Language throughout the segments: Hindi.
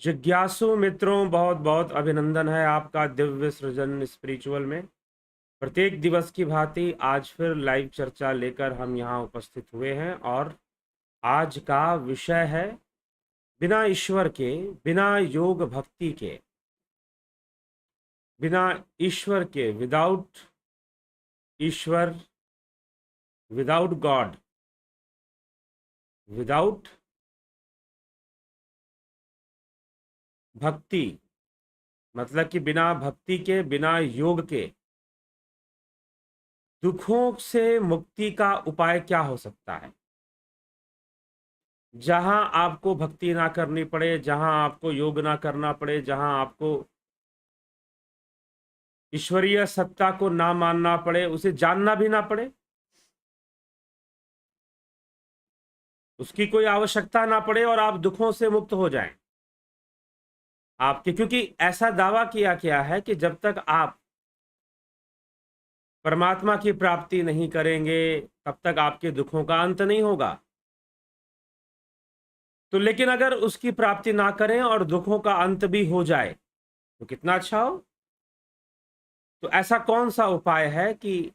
जिज्ञासु मित्रों, बहुत बहुत अभिनंदन है आपका दिव्य सृजन स्पिरिचुअल में। प्रत्येक दिवस की भांति आज फिर लाइव चर्चा लेकर हम यहाँ उपस्थित हुए हैं और आज का विषय है बिना ईश्वर के, बिना योग भक्ति के, बिना ईश्वर के, विदाउट ईश्वर, विदाउट गॉड, विदाउट भक्ति, मतलब कि बिना भक्ति के, बिना योग के दुखों से मुक्ति का उपाय क्या हो सकता है। जहां आपको भक्ति ना करनी पड़े, जहां आपको योग ना करना पड़े, जहां आपको ईश्वरीय सत्ता को ना मानना पड़े, उसे जानना भी ना पड़े, उसकी कोई आवश्यकता ना पड़े और आप दुखों से मुक्त हो जाएं आपके, क्योंकि ऐसा दावा किया गया है कि जब तक आप परमात्मा की प्राप्ति नहीं करेंगे तब तक आपके दुखों का अंत नहीं होगा। तो लेकिन अगर उसकी प्राप्ति ना करें और दुखों का अंत भी हो जाए तो कितना अच्छा हो। तो ऐसा कौन सा उपाय है कि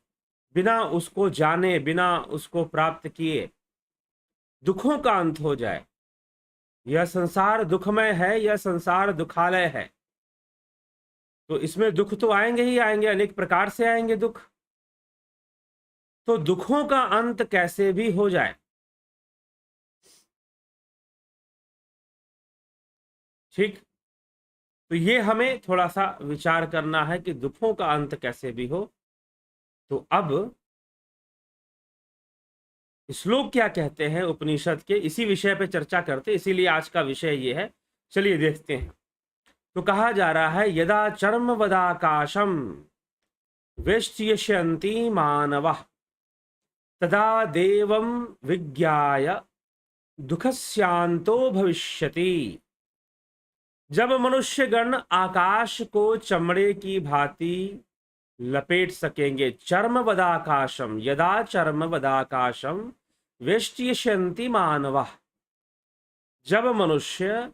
बिना उसको जाने, बिना उसको प्राप्त किए दुखों का अंत हो जाए। यह संसार दुखमय है, यह संसार दुखालय है, तो इसमें दुख तो आएंगे ही आएंगे, अनेक प्रकार से आएंगे दुख। तो दुखों का अंत कैसे भी हो जाए, ठीक। तो ये हमें थोड़ा सा विचार करना है कि दुखों का अंत कैसे भी हो। तो अब श्लोक क्या कहते हैं उपनिषद के, इसी विषय पे चर्चा करते, इसीलिए आज का विषय ये है। चलिए देखते हैं। तो कहा जा रहा है यदा चर्म वदाकाशम वेष्ट्यन्ति मानवः तदा देवं विज्ञाय दुखस्यांतो भविष्यति। जब मनुष्यगण आकाश को चमड़े की भांति लपेट सकेंगे, चर्म वदाकाशम, यदा चर्म वदाकाशम वेष्ट्यन्ति मानवः, जब मनुष्य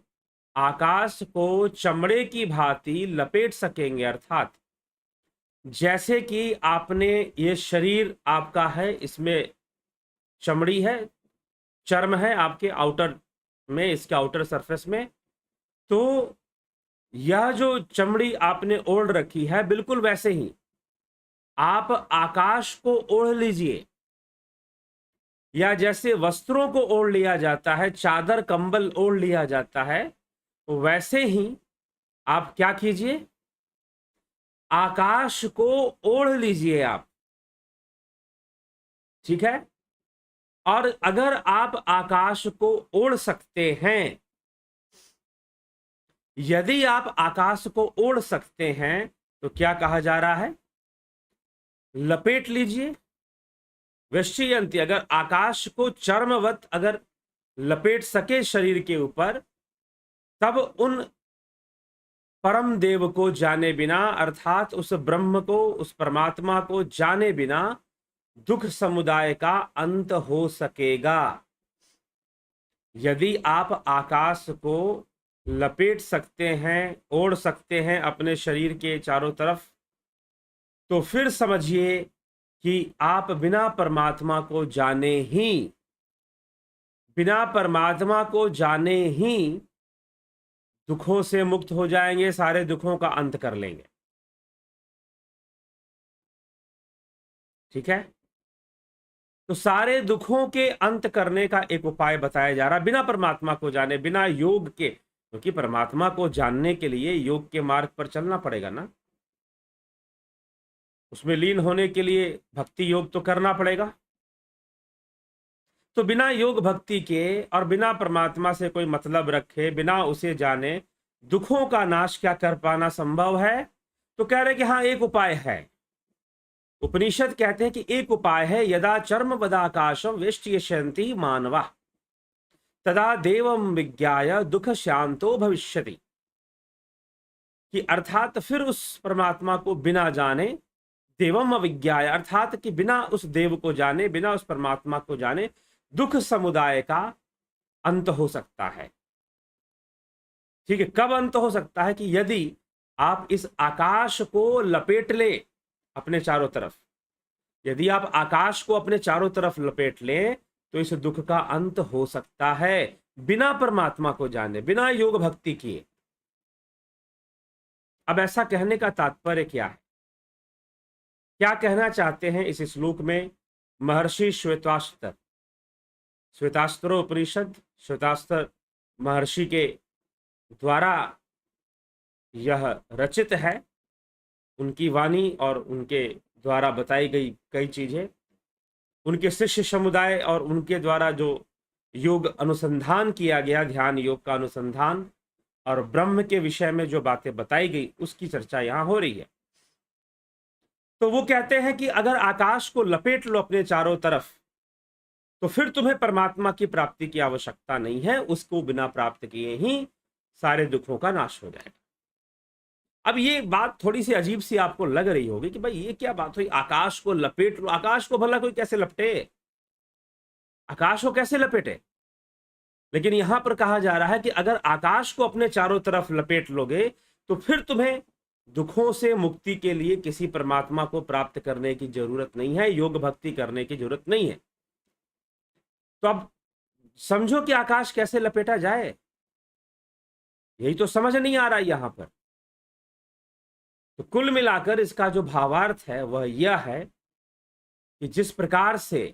आकाश को चमड़े की भांति लपेट सकेंगे, अर्थात जैसे कि आपने, ये शरीर आपका है, इसमें चमड़ी है, चर्म है आपके आउटर में, इसके आउटर सरफेस में। तो यह जो चमड़ी आपने ओढ़ रखी है, बिल्कुल वैसे ही आप आकाश को ओढ़ लीजिए, या जैसे वस्त्रों को ओढ़ लिया जाता है, चादर कंबल ओढ़ लिया जाता है, तो वैसे ही आप क्या कीजिए, आकाश को ओढ़ लीजिए आप, ठीक है। और अगर आप आकाश को ओढ़ सकते हैं, यदि आप आकाश को ओढ़ सकते हैं, तो क्या कहा जा रहा है, लपेट लीजिए। वेष्ट्यन्ति, अगर आकाश को चर्मवत अगर लपेट सके शरीर के ऊपर, तब उन परम देव को जाने बिना, अर्थात उस ब्रह्म को, उस परमात्मा को जाने बिना दुख समुदाय का अंत हो सकेगा। यदि आप आकाश को लपेट सकते हैं, ओढ़ सकते हैं अपने शरीर के चारों तरफ, तो फिर समझिए कि आप बिना परमात्मा को जाने ही, बिना परमात्मा को जाने ही दुखों से मुक्त हो जाएंगे, सारे दुखों का अंत कर लेंगे, ठीक है। तो सारे दुखों के अंत करने का एक उपाय बताया जा रहा है, बिना परमात्मा को जाने, बिना योग के, क्योंकि परमात्मा को जानने के लिए योग के मार्ग पर चलना पड़ेगा ना, उसमें लीन होने के लिए भक्ति योग तो करना पड़ेगा। तो बिना योग भक्ति के और बिना परमात्मा से कोई मतलब रखे, बिना उसे जाने दुखों का नाश क्या कर पाना संभव है। तो कह रहे कि हाँ, एक उपाय है। उपनिषद कहते हैं कि एक उपाय है, यदा चर्म वदाकाशम वेष्ट्यन्ति मानवा तदा देवम विज्ञाय दुख शांतो भविष्यति, कि अर्थात फिर उस परमात्मा को बिना जाने, देवम अविज्ञाय, अर्थात कि बिना उस देव को जाने, बिना उस परमात्मा को जाने दुख समुदाय का अंत हो सकता है। ठीक है, कब अंत हो सकता है? कि यदि आप इस आकाश को लपेट ले अपने चारों तरफ, यदि आप आकाश को अपने चारों तरफ लपेट लें तो इस दुख का अंत हो सकता है, बिना परमात्मा को जाने, बिना योग भक्ति किए। अब ऐसा कहने का तात्पर्य क्या है? क्या कहना चाहते हैं इस श्लोक में महर्षि श्वेताश्तर? श्वेतास्त्र उपनिषद, श्वेतास्त्र महर्षि के द्वारा यह रचित है, उनकी वाणी और उनके द्वारा बताई गई कई चीजें, उनके शिष्य समुदाय और उनके द्वारा जो योग अनुसंधान किया गया, ध्यान योग का अनुसंधान और ब्रह्म के विषय में जो बातें बताई गई, उसकी चर्चा यहां हो रही है। तो वो कहते हैं कि अगर आकाश को लपेट लो अपने चारों तरफ, तो फिर तुम्हें परमात्मा की प्राप्ति की आवश्यकता नहीं है, उसको बिना प्राप्त किए ही सारे दुखों का नाश हो जाएगा। अब ये बात थोड़ी सी अजीब सी आपको लग रही होगी कि भाई ये क्या बात हुई, आकाश को लपेट लो। आकाश को भला कोई कैसे लपटे? आकाश को कैसे लपेटे? लेकिन यहां पर कहा जा रहा है कि अगर आकाश को अपने चारों तरफ लपेट लोगे तो फिर तुम्हें दुखों से मुक्ति के लिए किसी परमात्मा को प्राप्त करने की जरूरत नहीं है, योग भक्ति करने की जरूरत नहीं है। तो अब समझो कि आकाश कैसे लपेटा जाए, यही तो समझ नहीं आ रहा है यहां पर। तो कुल मिलाकर इसका जो भावार्थ है वह यह है कि जिस प्रकार से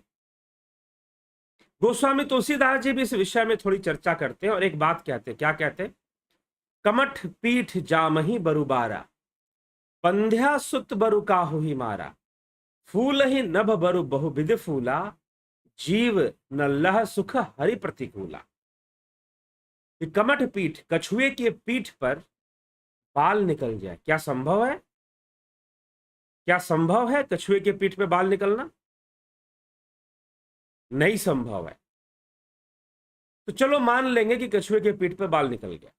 गोस्वामी तुलसीदास जी भी इस विषय में थोड़ी चर्चा करते हैं और एक बात कहते हैं। क्या कहते हैं? कमठ पीठ जामही बरुबारा, पंध्या सुत बरु काहू ही मारा, फूल ही नभ बरु बहुविध फूला, जीव न लह सुख हरि प्रतिकूला। कमठ पीठ, कछुए के पीठ पर बाल निकल जाए, क्या संभव है? क्या संभव है कछुए के पीठ पे बाल निकलना? नहीं संभव है। तो चलो मान लेंगे कि कछुए के पीठ पे बाल निकल गया।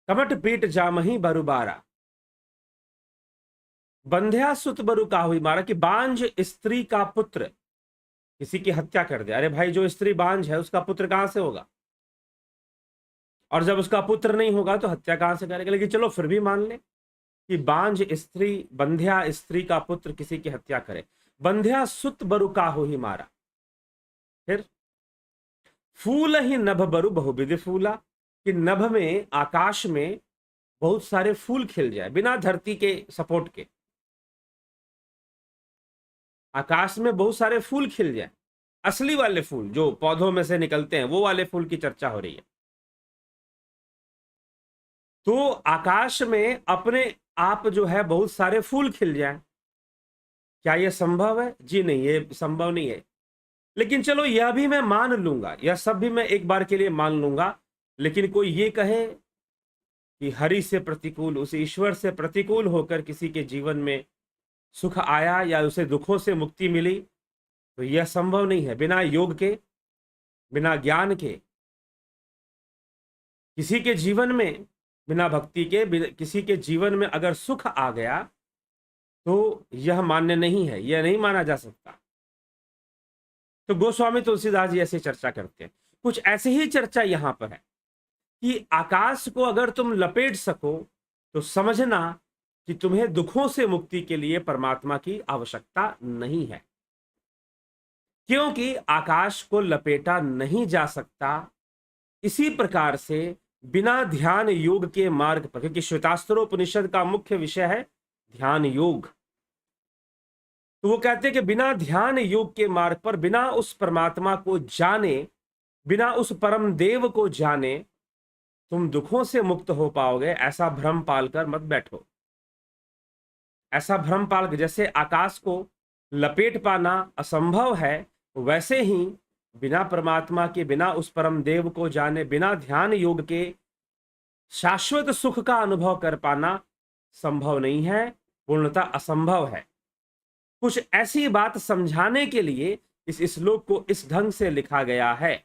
कमठ पीठ जामही बरुबारा, बंध्या सुत बरु काहुई मारा, कि बांझ स्त्री का पुत्र किसी की हत्या कर दे। अरे भाई, जो स्त्री बांझ है उसका पुत्र कहां से होगा? और जब उसका पुत्र नहीं होगा तो हत्या कहां से करेगा? लेकिन चलो फिर भी मान ले कि बांझ स्त्री, बंध्या स्त्री का पुत्र किसी की हत्या करे, बंध्या सुत बरु काहू ही मारा। फिर फूल ही नभ बरु बहुविध फूला, कि नभ में, आकाश में बहुत सारे फूल खिल जाए बिना धरती के सपोर्ट के। आकाश में बहुत सारे फूल खिल जाए, असली वाले फूल जो पौधों में से निकलते हैं, वो वाले फूल की चर्चा हो रही है। तो आकाश में अपने आप जो है बहुत सारे फूल खिल जाए, क्या यह संभव है? जी नहीं, ये संभव नहीं है। लेकिन चलो यह भी मैं मान लूंगा, यह सब भी मैं एक बार के लिए मान लूंगा। लेकिन कोई ये कहे कि हरि से प्रतिकूल, उस ईश्वर से प्रतिकूल होकर किसी के जीवन में सुख आया या उसे दुखों से मुक्ति मिली, तो यह संभव नहीं है। बिना योग के, बिना ज्ञान के किसी के जीवन में, बिना भक्ति के किसी के जीवन में अगर सुख आ गया तो यह मान्य नहीं है, यह नहीं माना जा सकता। तो गोस्वामी तुलसीदास जी ऐसे चर्चा करते हैं। कुछ ऐसे ही चर्चा यहां पर है कि आकाश को अगर तुम लपेट सको तो समझना कि तुम्हें दुखों से मुक्ति के लिए परमात्मा की आवश्यकता नहीं है, क्योंकि आकाश को लपेटा नहीं जा सकता। इसी प्रकार से बिना ध्यान योग के मार्ग पर, क्योंकि श्वेतास्त्रोपनिषद का मुख्य विषय है ध्यान योग, तो वो कहते हैं कि बिना ध्यान योग के मार्ग पर, बिना उस परमात्मा को जाने, बिना उस परम देव को जाने तुम दुखों से मुक्त हो पाओगे, ऐसा भ्रम पालकर मत बैठो। ऐसा भ्रम पाल, जैसे आकाश को लपेट पाना असंभव है, वैसे ही बिना परमात्मा के, बिना उस परम देव को जाने, बिना ध्यान योग के शाश्वत सुख का अनुभव कर पाना संभव नहीं है, पूर्णतः असंभव है। कुछ ऐसी बात समझाने के लिए इस श्लोक को इस ढंग से लिखा गया है।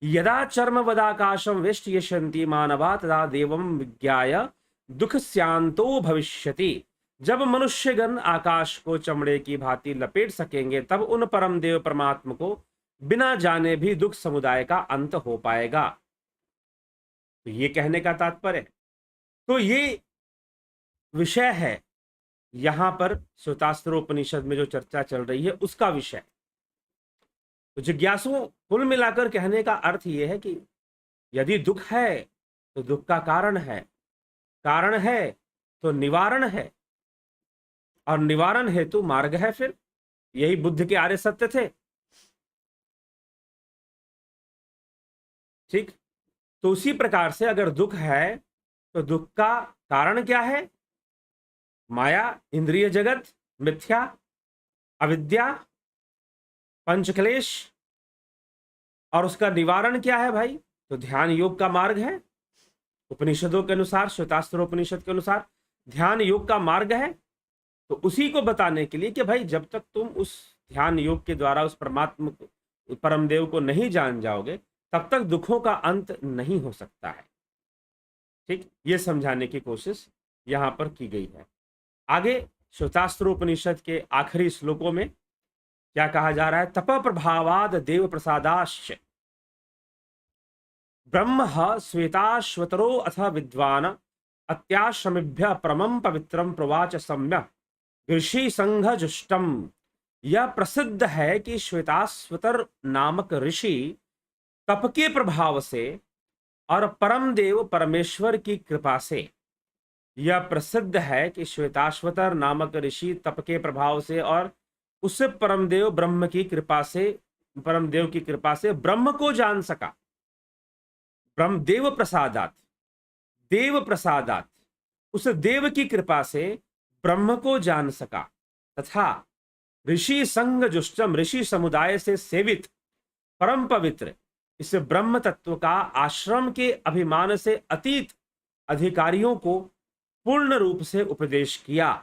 यदा चर्मवदाकाशम वेष्टयन्ति मानवा तदा देवम विज्ञाय दुख स्यांतो भविष्यति। जब मनुष्यगण आकाश को चमड़े की भांति लपेट सकेंगे तब उन परम देव परमात्मा को बिना जाने भी दुख समुदाय का अंत हो पाएगा। तो ये कहने का तात्पर्य है। तो ये विषय है यहां पर श्वेतास्त्रोपनिषद में जो चर्चा चल रही है उसका विषय। तो जिज्ञासुओं, कुल मिलाकर कहने का अर्थ यह है कि यदि दुख है तो दुख का कारण है तो निवारण है, और निवारण हेतु मार्ग है। फिर यही बुद्ध के आर्य सत्य थे। ठीक, तो उसी प्रकार से अगर दुख है तो दुख का कारण क्या है? माया, इंद्रिय जगत, मिथ्या, अविद्या, पंचक्लेश। और उसका निवारण क्या है भाई? तो ध्यान योग का मार्ग है। उपनिषदों के अनुसार, श्वेतास्त्रोपनिषद के अनुसार ध्यान योग का मार्ग है। तो उसी को बताने के लिए कि भाई जब तक तुम उस ध्यान योग के द्वारा उस परमात्मा को, परमदेव को नहीं जान जाओगे, तब तक दुखों का अंत नहीं हो सकता है। ठीक, ये समझाने की कोशिश यहां पर की गई है। आगे श्वेतास्त्रोपनिषद के आखिरी श्लोकों में क्या कहा जा रहा है? तप प्रभावाद देव प्रसादाश्च ब्रह्म श्वेताश्वतरो अथ विद्वान अत्याश्रमिभ्य परमं पवित्रम प्रवाच सम्यक ऋषि संघ जुष्टम। यह प्रसिद्ध है कि श्वेताश्वतर नामक ऋषि तप के प्रभाव से और परम देव परमेश्वर की कृपा से, यह प्रसिद्ध है कि श्वेताश्वतर नामक ऋषि तप के प्रभाव से और उस परमदेव ब्रह्म की कृपा से, परमदेव की कृपा से ब्रह्म को जान सका। ब्रह्म देव प्रसादात, देव प्रसादात, उस देव की कृपा से ब्रह्म को जान सका, तथा ऋषि संग जुष्टम, ऋषि समुदाय से सेवित परम पवित्र इस ब्रह्म तत्व का आश्रम के अभिमान से अतीत अधिकारियों को पूर्ण रूप से उपदेश किया।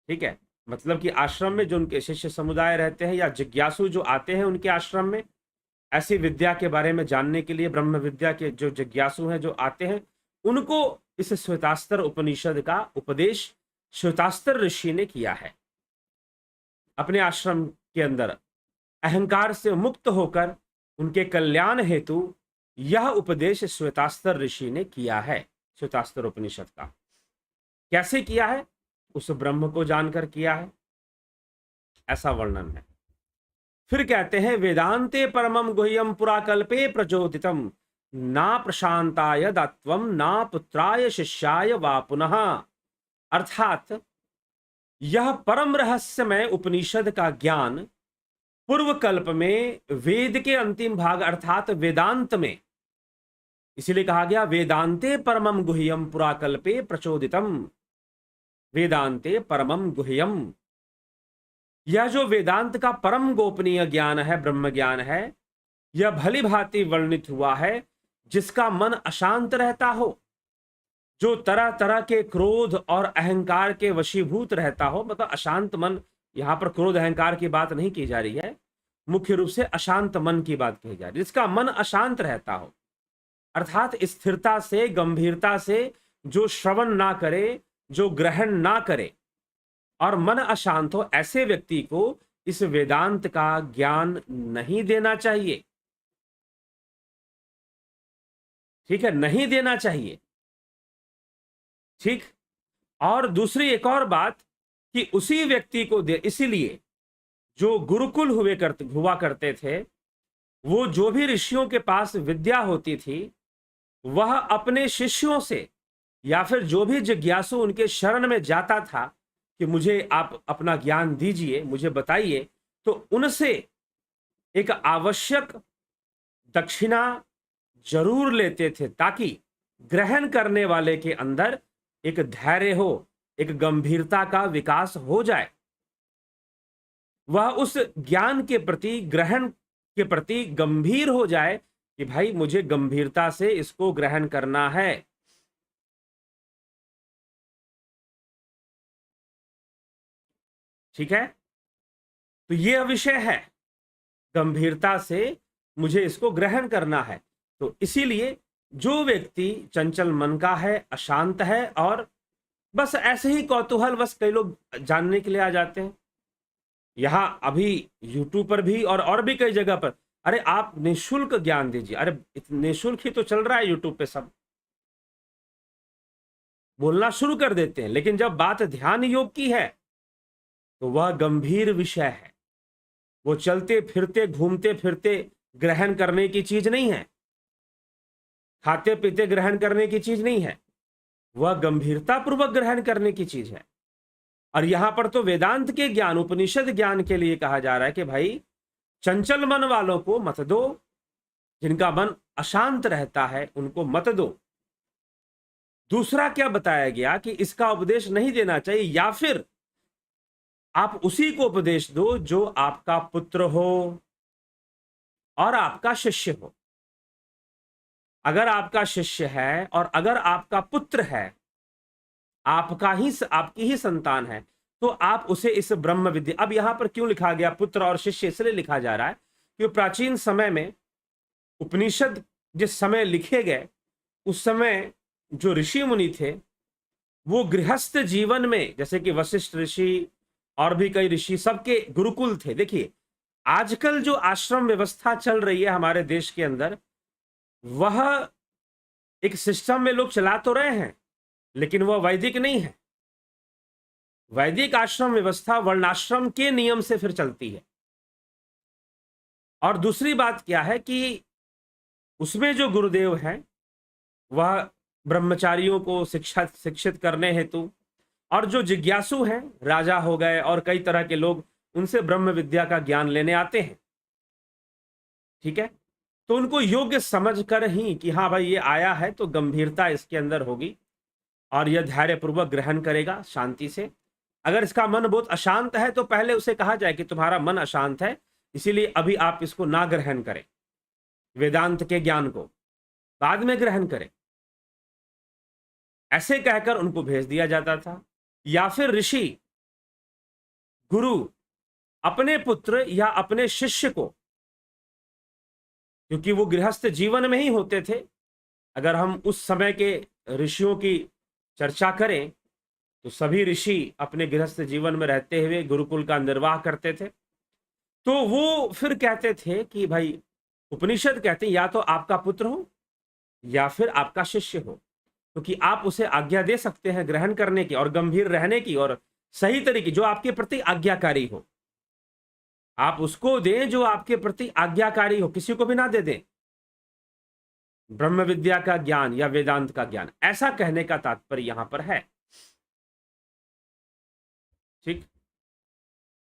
ठीक है, मतलब कि आश्रम में जो उनके शिष्य समुदाय रहते हैं या जिज्ञासु जो आते हैं उनके आश्रम में, ऐसी विद्या के बारे में जानने के लिए ब्रह्म विद्या के जो जिज्ञासु हैं जो आते हैं, उनको इस श्वेतास्त्र उपनिषद का उपदेश श्वेतास्त्र ऋषि ने किया है। अपने आश्रम के अंदर अहंकार से मुक्त होकर उनके कल्याण हेतु यह उपदेश श्वेतास्त्र ऋषि ने किया है। श्वेतास्त्र उपनिषद का कैसे किया है? उस ब्रह्म को जानकर किया है, ऐसा वर्णन है। फिर कहते हैं वेदांते परमं गुह्यं पुराकल्पे प्रचोदितम ना प्रशांताय दत्वम ना पुत्राय शिष्याय वा पुनः। अर्थात यह परम रहस्यमय उपनिषद का ज्ञान पूर्व कल्प में वेद के अंतिम भाग अर्थात वेदांत में, इसीलिए कहा गया वेदांते परमं गुह्यं पुराकल्पे प्रचोदितम। वेदांते परमं गुह्यम, यह जो वेदांत का परम गोपनीय ज्ञान है, ब्रह्म ज्ञान है, यह भली भांति वर्णित हुआ है जिसका मन अशांत रहता हो, जो तरह तरह के क्रोध और अहंकार के वशीभूत रहता हो। मतलब अशांत मन, यहां पर क्रोध अहंकार की बात नहीं की जा रही है, मुख्य रूप से अशांत मन की बात कही जा रही है, जिसका मन अशांत रहता हो, अर्थात स्थिरता से, गंभीरता से जो श्रवण ना करे, जो ग्रहण ना करे और मन अशांत हो, ऐसे व्यक्ति को इस वेदांत का ज्ञान नहीं देना चाहिए। ठीक है, नहीं देना चाहिए। ठीक, और दूसरी एक और बात कि उसी व्यक्ति को दे, इसीलिए जो गुरुकुल हुआ करते थे, वो जो भी ऋषियों के पास विद्या होती थी, वह अपने शिष्यों से या फिर जो भी जिज्ञासु उनके शरण में जाता था कि मुझे आप अपना ज्ञान दीजिए, मुझे बताइए, तो उनसे एक आवश्यक दक्षिणा जरूर लेते थे, ताकि ग्रहण करने वाले के अंदर एक धैर्य हो, एक गंभीरता का विकास हो जाए, वह उस ज्ञान के प्रति, ग्रहण के प्रति गंभीर हो जाए कि भाई मुझे गंभीरता से इसको ग्रहण करना है। ठीक है, तो यह विषय है, गंभीरता से मुझे इसको ग्रहण करना है। तो इसीलिए जो व्यक्ति चंचल मन का है, अशांत है और बस ऐसे ही कौतूहल बस, कई लोग जानने के लिए आ जाते हैं, यहां अभी यूट्यूब पर भी और भी कई जगह पर अरे आप निःशुल्क ज्ञान दीजिए। अरे निःशुल्क ही तो चल रहा है यूट्यूब पे, सब बोलना शुरू कर देते हैं। लेकिन जब बात ध्यान योग की है तो वह गंभीर विषय है। वो चलते फिरते घूमते फिरते ग्रहण करने की चीज नहीं है, खाते पीते ग्रहण करने की चीज नहीं है, वह गंभीरता पूर्वक ग्रहण करने की चीज है। और यहां पर तो वेदांत के ज्ञान, उपनिषद ज्ञान के लिए कहा जा रहा है कि भाई चंचल मन वालों को मत दो, जिनका मन अशांत रहता है उनको मत दो। दूसरा क्या बताया गया कि इसका उपदेश नहीं देना चाहिए, या फिर आप उसी को उपदेश दो जो आपका पुत्र हो और आपका शिष्य हो। अगर आपका शिष्य है और अगर आपका पुत्र है, आपकी ही संतान है, तो आप उसे इस ब्रह्म विद्या। अब यहां पर क्यों लिखा गया पुत्र और शिष्य? इसलिए लिखा जा रहा है कि प्राचीन समय में उपनिषद जिस समय लिखे गए, उस समय जो ऋषि मुनि थे वो गृहस्थ जीवन में, जैसे कि वशिष्ठ ऋषि और भी कई ऋषि, सबके गुरुकुल थे। देखिए आजकल जो आश्रम व्यवस्था चल रही है हमारे देश के अंदर, वह एक सिस्टम में लोग चला तो रहे हैं, लेकिन वह वैदिक नहीं है। वैदिक आश्रम व्यवस्था वर्णाश्रम के नियम से फिर चलती है। और दूसरी बात क्या है कि उसमें जो गुरुदेव हैं वह ब्रह्मचारियों को शिक्षित करने हेतु, और जो जिज्ञासु हैं, राजा हो गए और कई तरह के लोग, उनसे ब्रह्म विद्या का ज्ञान लेने आते हैं। ठीक है, तो उनको योग्य समझ कर ही कि हाँ भाई ये आया है तो गंभीरता इसके अंदर होगी और यह धैर्यपूर्वक ग्रहण करेगा शांति से। अगर इसका मन बहुत अशांत है तो पहले उसे कहा जाए कि तुम्हारा मन अशांत है, इसीलिए अभी आप इसको ना ग्रहण करें, वेदांत के ज्ञान को बाद में ग्रहण करें, ऐसे कहकर उनको भेज दिया जाता था। या फिर ऋषि गुरु अपने पुत्र या अपने शिष्य को, क्योंकि वो गृहस्थ जीवन में ही होते थे, अगर हम उस समय के ऋषियों की चर्चा करें तो सभी ऋषि अपने गृहस्थ जीवन में रहते हुए गुरुकुल का निर्वाह करते थे। तो वो फिर कहते थे कि भाई, उपनिषद कहते हैं या तो आपका पुत्र हो या फिर आपका शिष्य हो, क्योंकि आप उसे आज्ञा दे सकते हैं ग्रहण करने की और गंभीर रहने की और सही तरीके, जो आपके प्रति आज्ञाकारी हो। आप उसको दें जो आपके प्रति आज्ञाकारी हो, किसी को भी ना दे दें ब्रह्म विद्या का ज्ञान या वेदांत का ज्ञान। ऐसा कहने का तात्पर्य यहां पर है। ठीक,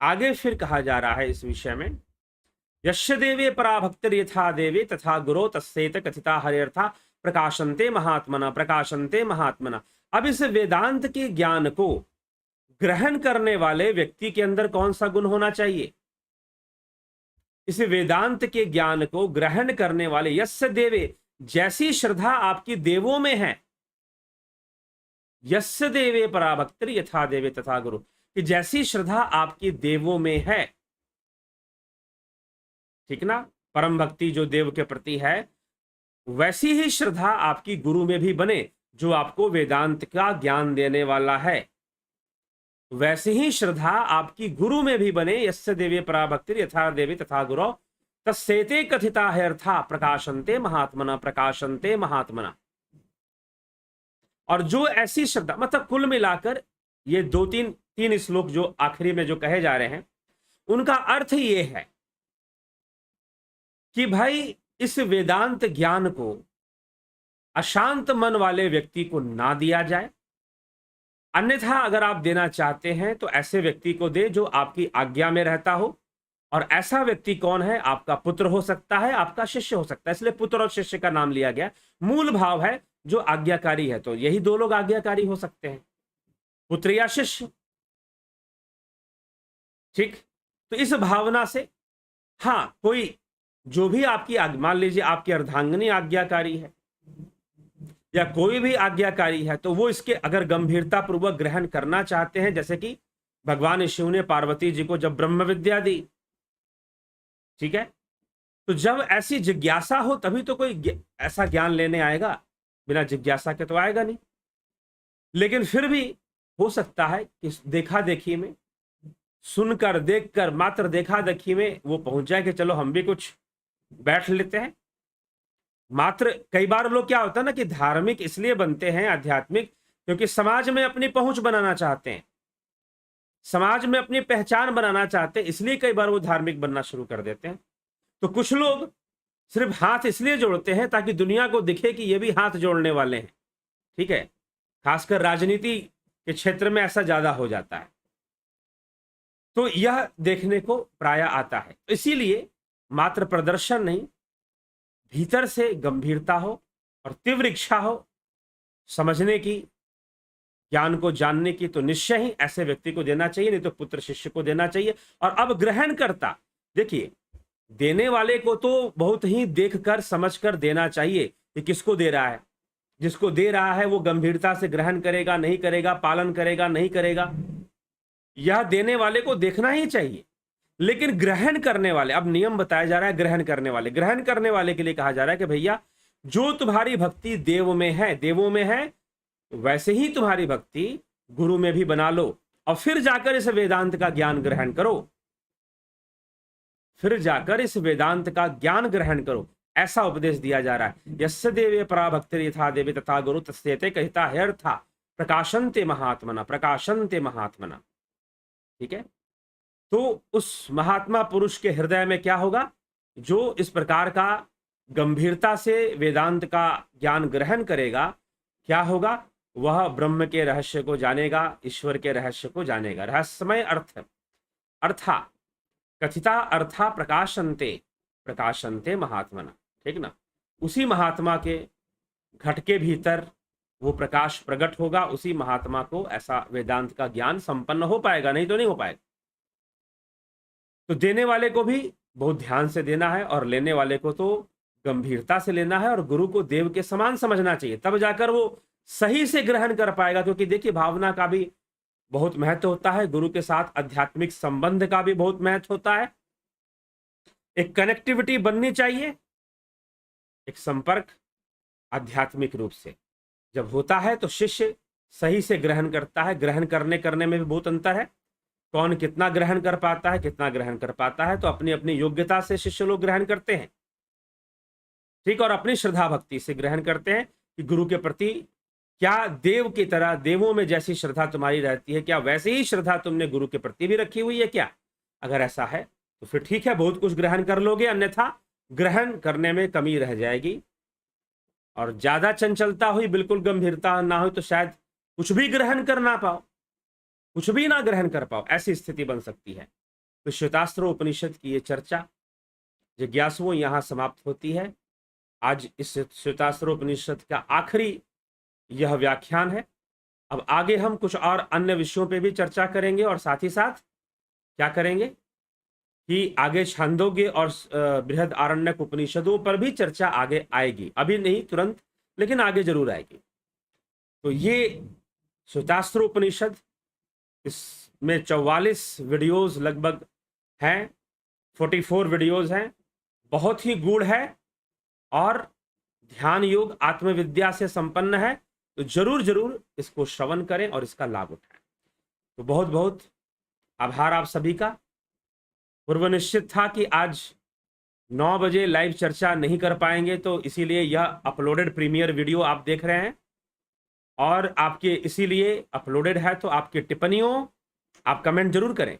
आगे फिर कहा जा रहा है इस विषय में, यस्य देवे परा भक्तिर यथा देवे तथा गुरो तस्सेत कथिता हरेर्था प्रकाशन्ते महात्मना प्रकाशन्ते महात्मना। अब इस वेदांत के ज्ञान को ग्रहण करने वाले व्यक्ति के अंदर कौन सा गुण होना चाहिए? इस वेदांत के ज्ञान को ग्रहण करने वाले, यस्य देवे, जैसी श्रद्धा आपकी देवों में है, यस्य देवे परा भक्तिर यथा देवे तथा गुरु, कि जैसी श्रद्धा आपकी देवों में है, ठीक ना, परम भक्ति जो देव के प्रति है, वैसी ही श्रद्धा आपकी गुरु में भी बने जो आपको वेदांत का ज्ञान देने वाला है। वैसे ही श्रद्धा आपकी गुरु में भी बने, यस्य देवे परा भक्तिर यथा देवी तथा गुरु तस्सेते कथिता है अर्था प्रकाशन्ते महात्मना प्रकाशन्ते महात्मना। और जो ऐसी श्रद्धा, मतलब कुल मिलाकर ये तीन श्लोक जो आखिरी में जो कहे जा रहे हैं, उनका अर्थ ये है कि भाई इस वेदांत ज्ञान को अशांत मन वाले व्यक्ति को ना दिया जाए, अन्यथा अगर आप देना चाहते हैं तो ऐसे व्यक्ति को दे जो आपकी आज्ञा में रहता हो। और ऐसा व्यक्ति कौन है? आपका पुत्र हो सकता है, आपका शिष्य हो सकता है, इसलिए पुत्र और शिष्य का नाम लिया गया। मूल भाव है जो आज्ञाकारी है, तो यही दो लोग आज्ञाकारी हो सकते हैं, पुत्र या शिष्य। ठीक, तो इस भावना से हाँ, कोई जो भी आपकी मान लीजिए आपकी अर्धांगिनी आज्ञाकारी है या कोई भी आज्ञाकारी है, तो वो इसके अगर गंभीरता पूर्वक ग्रहण करना चाहते हैं, जैसे कि भगवान शिव ने पार्वती जी को जब ब्रह्म विद्या दी, ठीक है, तो जब ऐसी जिज्ञासा हो तभी तो कोई ऐसा ज्ञान लेने आएगा, बिना जिज्ञासा के तो आएगा नहीं। लेकिन फिर भी हो सकता है कि देखा देखी में, सुनकर देखकर मात्र देखा देखी में वो पहुंच जाए कि चलो हम भी कुछ बैठ लेते हैं। मात्र कई बार लोग क्या होता है ना कि धार्मिक इसलिए बनते हैं, आध्यात्मिक, क्योंकि समाज में अपनी पहुंच बनाना चाहते हैं, समाज में अपनी पहचान बनाना चाहते हैं, इसलिए कई बार वो धार्मिक बनना शुरू कर देते हैं। तो कुछ लोग सिर्फ हाथ इसलिए जोड़ते हैं ताकि दुनिया को दिखे कि ये भी हाथ जोड़ने वाले हैं। ठीक है, खासकर राजनीति के क्षेत्र में ऐसा ज्यादा हो जाता है, तो यह देखने को प्राय आता है। इसीलिए मात्र प्रदर्शन नहीं, भीतर से गंभीरता हो और तीव्र इच्छा हो समझने की, ज्ञान को जानने की, तो निश्चय ही ऐसे व्यक्ति को देना चाहिए, नहीं तो पुत्र शिष्य को देना चाहिए। और अब ग्रहण करता, देखिए देने वाले को तो बहुत ही देखकर समझकर देना चाहिए कि किसको दे रहा है। जिसको दे रहा है वो गंभीरता से ग्रहण करेगा, नहीं करेगा, पालन करेगा, नहीं करेगा, यह देने वाले को देखना ही चाहिए। लेकिन ग्रहण करने वाले, अब नियम बताया जा रहा है, ग्रहण करने वाले के लिए कहा जा रहा है कि भैया जो तुम्हारी भक्ति देवों में है, वैसे ही तुम्हारी भक्ति गुरु में भी बना लो, और फिर जाकर इस वेदांत का ज्ञान ग्रहण करो, फिर जाकर इस वेदांत का ज्ञान ग्रहण करो। ऐसा उपदेश दिया जा रहा है। यस्य देवे परा भक्ति यथा देवी तथा गुरु तस्यते कहता है अर्था प्रकाशन्ते महात्मना, प्रकाशन्ते महात्मना। ठीक है, तो उस महात्मा पुरुष के हृदय में क्या होगा, जो इस प्रकार का गंभीरता से वेदांत का ज्ञान ग्रहण करेगा, क्या होगा, वह ब्रह्म के रहस्य को जानेगा, ईश्वर के रहस्य को जानेगा। रहस्यमय अर्था कथिता अर्था प्रकाशन्ते, प्रकाशन्ते महात्मना। ठीक ना, उसी महात्मा के घट के भीतर वो प्रकाश प्रकट होगा, उसी महात्मा को ऐसा वेदांत का ज्ञान संपन्न हो पाएगा, नहीं तो नहीं हो पाएगा। तो देने वाले को भी बहुत ध्यान से देना है और लेने वाले को तो गंभीरता से लेना है, और गुरु को देव के समान समझना चाहिए, तब जाकर वो सही से ग्रहण कर पाएगा। क्योंकि देखिए भावना का भी बहुत महत्व होता है, गुरु के साथ आध्यात्मिक संबंध का भी बहुत महत्व होता है। एक कनेक्टिविटी बननी चाहिए, एक संपर्क आध्यात्मिक रूप से जब होता है तो शिष्य सही से ग्रहण करता है। ग्रहण करने में भी बहुत अंतर है, कौन कितना ग्रहण कर पाता है, तो अपनी अपनी योग्यता से शिष्य लोग ग्रहण करते हैं। ठीक, और अपनी श्रद्धा भक्ति से ग्रहण करते हैं कि गुरु के प्रति क्या देव की तरह, देवों में जैसी श्रद्धा तुम्हारी रहती है, क्या वैसे ही श्रद्धा तुमने गुरु के प्रति भी रखी हुई है क्या? अगर ऐसा है तो फिर ठीक है, बहुत कुछ ग्रहण कर लोगे, अन्यथा ग्रहण करने में कमी रह जाएगी। और ज्यादा चंचलता हुई, बिल्कुल गंभीरता ना हुई, तो शायद कुछ भी ग्रहण कर ना पाओ, कुछ भी ना ग्रहण कर पाओ, ऐसी स्थिति बन सकती है। तो श्वेतास्त्र उपनिषद की ये चर्चा जिज्ञासुओं यहां समाप्त होती है। आज इस श्वेतास्त्र उपनिषद का आखिरी यह व्याख्यान है। अब आगे हम कुछ और अन्य विषयों पे भी चर्चा करेंगे, और साथ ही साथ क्या करेंगे कि आगे छांदोग्य और बृहद आरण्यक उपनिषदों पर भी चर्चा आगे आएगी, अभी नहीं तुरंत, लेकिन आगे जरूर आएगी। तो ये श्वेतास्त्र उपनिषद, इसमें 44 वीडियोस लगभग हैं, 44 वीडियोस हैं, बहुत ही गूढ़ है और ध्यान योग आत्मविद्या से संपन्न है। तो जरूर जरूर इसको श्रवण करें और इसका लाभ उठाएं। तो बहुत बहुत आभार आप सभी का। पूर्व निश्चित था कि आज 9 बजे लाइव चर्चा नहीं कर पाएंगे, तो इसीलिए यह अपलोडेड प्रीमियर वीडियो आप देख रहे हैं, और आपके इसीलिए अपलोडेड है। तो आपकी टिप्पणियों, आप कमेंट जरूर करें,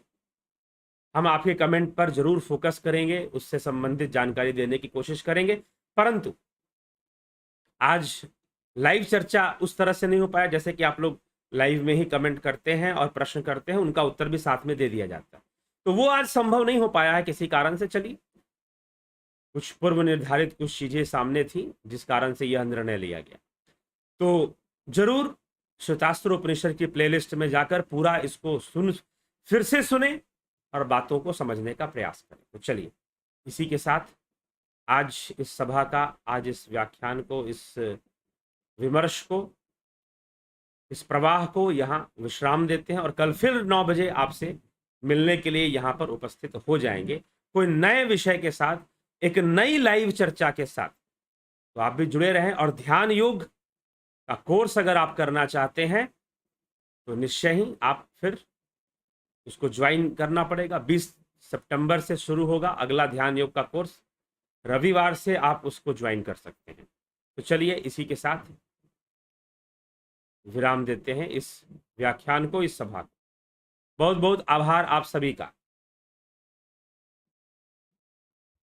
हम आपके कमेंट पर जरूर फोकस करेंगे, उससे संबंधित जानकारी देने की कोशिश करेंगे। परंतु आज लाइव चर्चा उस तरह से नहीं हो पाया, जैसे कि आप लोग लाइव में ही कमेंट करते हैं और प्रश्न करते हैं, उनका उत्तर भी साथ में दे दिया जाता है, तो वो आज संभव नहीं हो पाया है किसी कारण से। चलिए, कुछ पूर्व निर्धारित कुछ चीजें सामने थी जिस कारण से यह निर्णय लिया गया। तो जरूर श्वेतास्त्र उपनिषद की प्लेलिस्ट में जाकर पूरा इसको फिर से सुने और बातों को समझने का प्रयास करें। तो चलिए, इसी के साथ आज इस सभा का, आज इस व्याख्यान को, इस विमर्श को, इस प्रवाह को यहाँ विश्राम देते हैं, और कल फिर 9 बजे आपसे मिलने के लिए यहाँ पर उपस्थित हो जाएंगे, कोई नए विषय के साथ, एक नई लाइव चर्चा के साथ। तो आप भी जुड़े रहें, और ध्यान योग का कोर्स अगर आप करना चाहते हैं तो निश्चय ही आप फिर उसको ज्वाइन करना पड़ेगा। 20 सितंबर से शुरू होगा अगला ध्यान योग का कोर्स। रविवार से आप उसको ज्वाइन कर सकते हैं। तो चलिए इसी के साथ विराम देते हैं इस व्याख्यान को, इस सभा को। बहुत बहुत आभार आप सभी का।